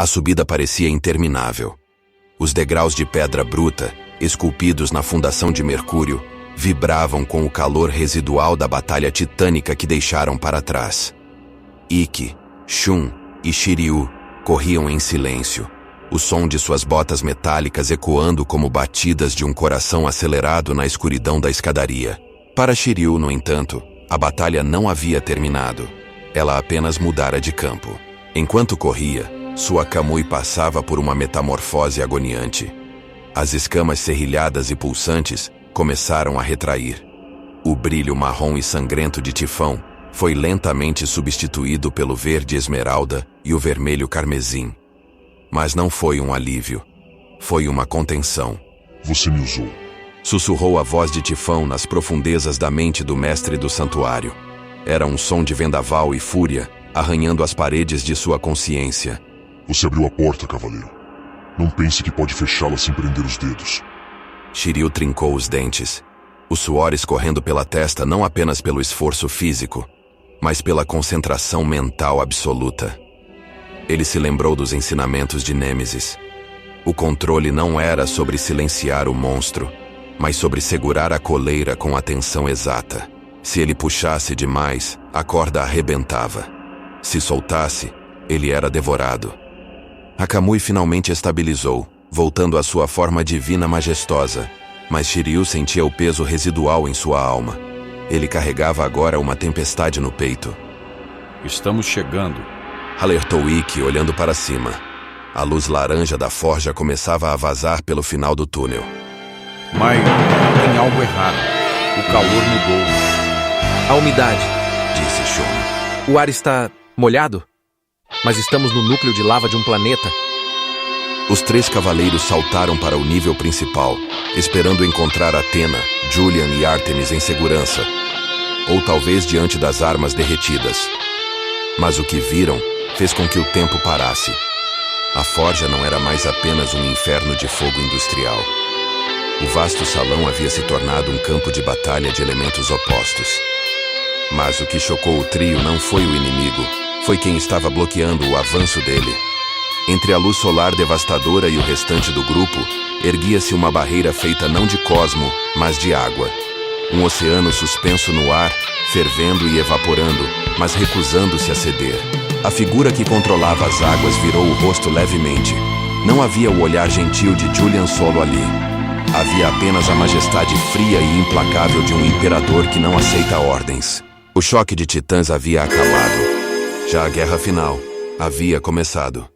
A subida parecia interminável. Os degraus de pedra bruta, esculpidos na fundação de Mercúrio, vibravam com o calor residual da batalha titânica que deixaram para trás. Ikki, Shun e Shiryu corriam em silêncio, o som de suas botas metálicas ecoando como batidas de um coração acelerado na escuridão da escadaria. Para Shiryu, no entanto, a batalha não havia terminado. Ela apenas mudara de campo. Enquanto corria, sua Kamui passava por uma metamorfose agoniante. As escamas serrilhadas e pulsantes começaram a retrair. O brilho marrom e sangrento de Tifão foi lentamente substituído pelo verde esmeralda e o vermelho carmesim. Mas não foi um alívio. Foi uma contenção. Você me usou. Sussurrou a voz de Tifão nas profundezas da mente do mestre do santuário. Era um som de vendaval e fúria, arranhando as paredes de sua consciência. Você abriu a porta, cavaleiro. Não pense que pode fechá-la sem prender os dedos. Shiryu trincou os dentes, o suor escorrendo pela testa não apenas pelo esforço físico, mas pela concentração mental absoluta. Ele se lembrou dos ensinamentos de Nêmesis. O controle não era sobre silenciar o monstro, mas sobre segurar a coleira com a tensão exata. Se ele puxasse demais, a corda arrebentava. Se soltasse, ele era devorado. A Kamui finalmente estabilizou, voltando à sua forma divina majestosa, mas Shiryu sentia o peso residual em sua alma. Ele carregava agora uma tempestade no peito. Estamos chegando, alertou Ikki olhando para cima. A luz laranja da forja começava a vazar pelo final do túnel. Mas tem algo errado. O calor mudou. A umidade, disse Shun. O ar está molhado? Mas estamos no núcleo de lava de um planeta. Os 3 cavaleiros saltaram para o nível principal, esperando encontrar Athena, Julian e Artemis em segurança. Ou talvez diante das armas derretidas. Mas o que viram fez com que o tempo parasse. A forja não era mais apenas um inferno de fogo industrial. O vasto salão havia se tornado um campo de batalha de elementos opostos. Mas o que chocou o trio não foi o inimigo, foi quem estava bloqueando o avanço dele. Entre a luz solar devastadora e o restante do grupo, erguia-se uma barreira feita não de cosmo, mas de água. Um oceano suspenso no ar, fervendo e evaporando, mas recusando-se a ceder. A figura que controlava as águas virou o rosto levemente. Não havia o olhar gentil de Julian Solo ali. Havia apenas a majestade fria e implacável de um imperador que não aceita ordens. O choque de titãs havia acabado. Já a guerra final havia começado.